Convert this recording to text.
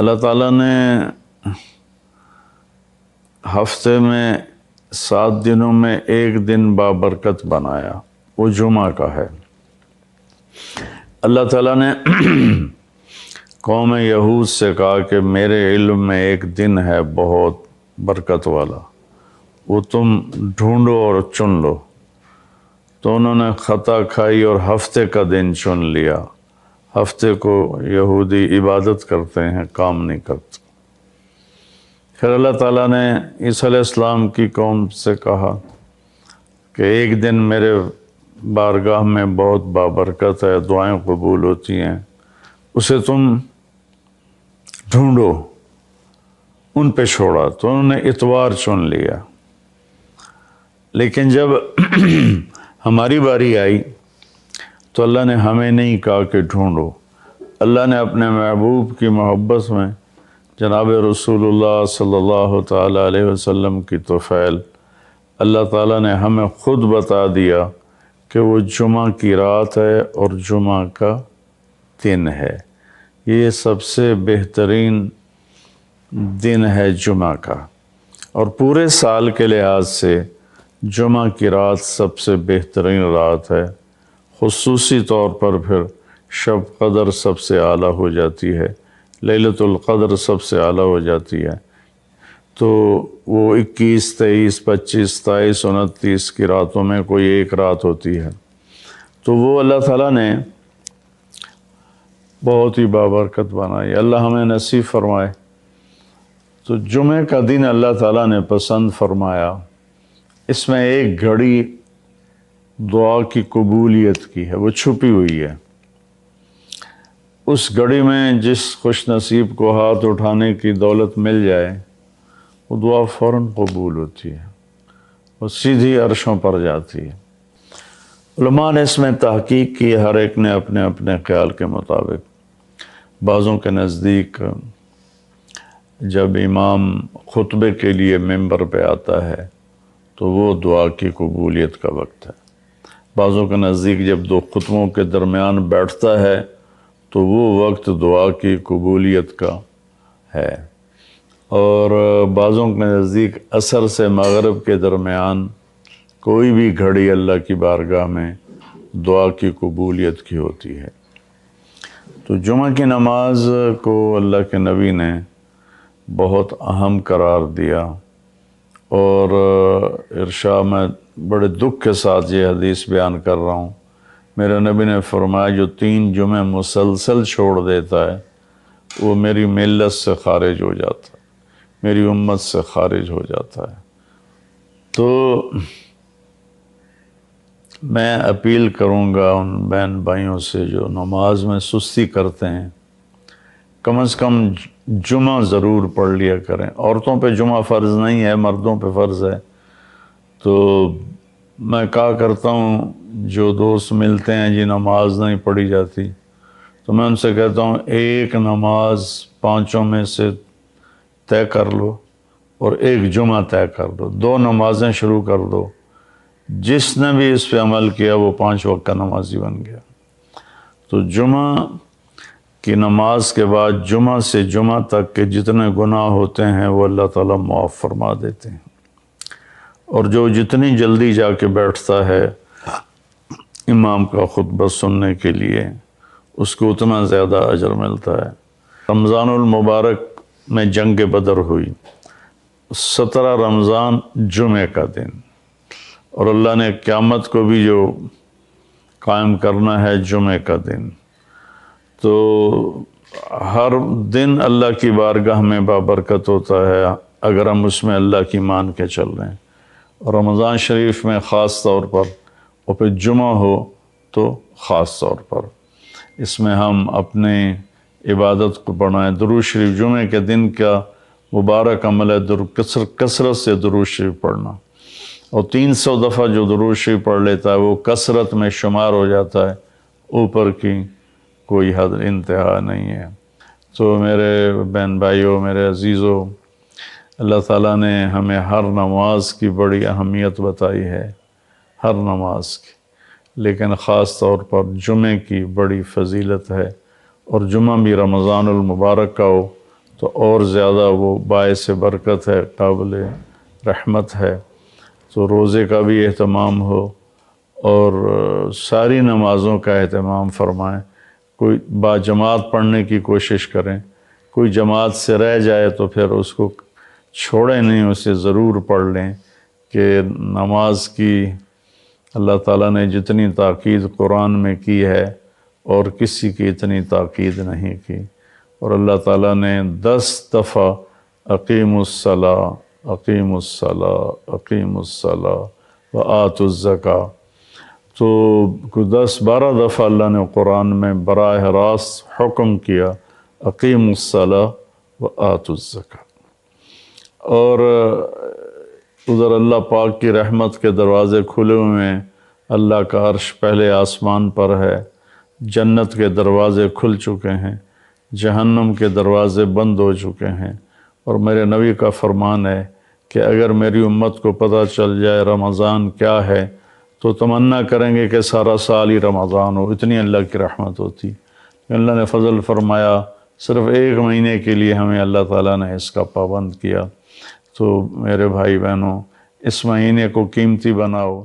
اللہ تعالیٰ نے ہفتے میں 7 دنوں میں ایک دن بابرکت بنایا، وہ جمعہ کا ہے۔ اللہ تعالیٰ نے قوم یہود سے کہا کہ میرے علم میں ایک دن ہے بہت برکت والا، وہ تم ڈھونڈو اور چن لو۔ تو انہوں نے خطا کھائی اور ہفتے کا دن چن لیا۔ ہفتے کو یہودی عبادت کرتے ہیں، کام نہیں کرتے۔ پھر اللہ تعالیٰ نے عیسیٰ علیہ السلام کی قوم سے کہا کہ ایک دن میرے بارگاہ میں بہت بابرکت ہے، دعائیں قبول ہوتی ہیں، اسے تم ڈھونڈو۔ ان پہ چھوڑا تو انہوں نے اتوار چن لیا۔ لیکن جب ہماری باری آئی تو اللہ نے ہمیں نہیں کہا کہ ڈھونڈو۔ اللہ نے اپنے محبوب کی محبت میں جناب رسول اللہ صلی اللہ تعالیٰ علیہ وسلم کی طفیل اللہ تعالیٰ نے ہمیں خود بتا دیا کہ وہ جمعہ کی رات ہے اور جمعہ کا دن ہے۔ یہ سب سے بہترین دن ہے جمعہ کا، اور پورے سال کے لحاظ سے جمعہ کی رات سب سے بہترین رات ہے۔ خصوصی طور پر پھر شب قدر سب سے اعلیٰ ہو جاتی ہے، لیلۃ القدر سب سے اعلیٰ ہو جاتی ہے۔ تو وہ 21، 23، 25، 27، 29 کی راتوں میں کوئی ایک رات ہوتی ہے۔ تو وہ اللہ تعالیٰ نے بہت ہی بابرکت بنائی، اللہ ہمیں نصیب فرمائے۔ تو جمعہ کا دن اللہ تعالیٰ نے پسند فرمایا، اس میں ایک گھڑی دعا کی قبولیت کی ہے، وہ چھپی ہوئی ہے۔ اس گھڑی میں جس خوش نصیب کو ہاتھ اٹھانے کی دولت مل جائے وہ دعا فوراً قبول ہوتی ہے، وہ سیدھی عرشوں پر جاتی ہے۔ علماء نے اس میں تحقیق کی، ہر ایک نے اپنے اپنے خیال کے مطابق۔ بعضوں کے نزدیک جب امام خطبے کے لیے ممبر پہ آتا ہے تو وہ دعا کی قبولیت کا وقت ہے۔ بعضوں کے نزدیک جب دو خطبوں کے درمیان بیٹھتا ہے تو وہ وقت دعا کی قبولیت کا ہے، اور بعضوں کے نزدیک عصر سے مغرب کے درمیان کوئی بھی گھڑی اللہ کی بارگاہ میں دعا کی قبولیت کی ہوتی ہے۔ تو جمعہ کی نماز کو اللہ کے نبی نے بہت اہم قرار دیا، اور ارشاد میں بڑے دکھ کے ساتھ یہ حدیث بیان کر رہا ہوں۔ میرے نبی نے فرمایا جو 3 جمعے مسلسل چھوڑ دیتا ہے وہ میری ملت سے خارج ہو جاتا ہے، میری امت سے خارج ہو جاتا ہے۔ تو میں اپیل کروں گا ان بہن بھائیوں سے جو نماز میں سستی کرتے ہیں، کم از کم جمعہ ضرور پڑھ لیا کریں۔ عورتوں پہ جمعہ فرض نہیں ہے، مردوں پہ فرض ہے۔ تو میں کہا کرتا ہوں جو دوست ملتے ہیں جی نماز نہیں پڑھی جاتی، تو میں ان سے کہتا ہوں ایک نماز 5 میں سے طے کر لو اور ایک جمعہ طے کر دو، 2 نمازیں شروع کر دو۔ جس نے بھی اس پہ عمل کیا وہ 5 وقت کا نمازی بن گیا۔ تو جمعہ کی نماز کے بعد جمعہ سے جمعہ تک کے جتنے گناہ ہوتے ہیں وہ اللہ تعالیٰ معاف فرما دیتے ہیں، اور جو جتنی جلدی جا کے بیٹھتا ہے امام کا خطبہ سننے کے لیے اس کو اتنا زیادہ اجر ملتا ہے۔ رمضان المبارک میں جنگ بدر ہوئی، 17 رمضان جمعہ کا دن، اور اللہ نے قیامت کو بھی جو قائم کرنا ہے جمعہ کا دن۔ تو ہر دن اللہ کی بارگاہ میں بابرکت ہوتا ہے اگر ہم اس میں اللہ کی مان کے چل رہے ہیں، اور رمضان شریف میں خاص طور پر، اور پھر جمعہ ہو تو خاص طور پر اس میں ہم اپنے عبادت کو بڑھائیں۔ درود شریف جمعہ کے دن کا مبارک عمل ہے کثرت سے درود شریف پڑھنا، اور 300 دفعہ جو درود شریف پڑھ لیتا ہے وہ کثرت میں شمار ہو جاتا ہے، اوپر کی کوئی حد انتہا نہیں ہے۔ تو میرے بہن بھائیوں، میرے عزیزوں، اللہ تعالیٰ نے ہمیں ہر نماز کی بڑی اہمیت بتائی ہے، ہر نماز کی، لیکن خاص طور پر جمعے کی بڑی فضیلت ہے، اور جمعہ بھی رمضان المبارک کا ہو تو اور زیادہ وہ باعث برکت ہے، قابل رحمت ہے۔ تو روزے کا بھی اہتمام ہو اور ساری نمازوں کا اہتمام فرمائیں، کوئی با جماعت پڑھنے کی کوشش کریں، کوئی جماعت سے رہ جائے تو پھر اس کو چھوڑیں نہیں، اسے ضرور پڑھ لیں کہ نماز کی اللہ تعالیٰ نے جتنی تاکید قرآن میں کی ہے اور کسی کی اتنی تاکید نہیں کی۔ اور اللہ تعالیٰ نے 10 دفعہ اقیم الصلاۃ، اقیم الصلاۃ، اقیم الصلاۃ وآتوا الزکاۃ، تو 10-12 دفعہ اللہ نے قرآن میں براہ راست حکم کیا اقیم الصلاۃ وآتوا الزکاۃ۔ اور ادھر اللہ پاک کی رحمت کے دروازے کھلے ہوئے ہیں، اللہ کا عرش پہلے آسمان پر ہے، جنت کے دروازے کھل چکے ہیں، جہنم کے دروازے بند ہو چکے ہیں۔ اور میرے نبی کا فرمان ہے کہ اگر میری امت کو پتہ چل جائے رمضان کیا ہے تو تمنا کریں گے کہ سارا سال ہی رمضان ہو، اتنی اللہ کی رحمت ہوتی۔ اللہ نے فضل فرمایا، صرف 1 مہینے کے لیے ہمیں اللہ تعالیٰ نے اس کا پابند کیا۔ تو میرے بھائی بہنوں، اس مہینے کو قیمتی بناؤ۔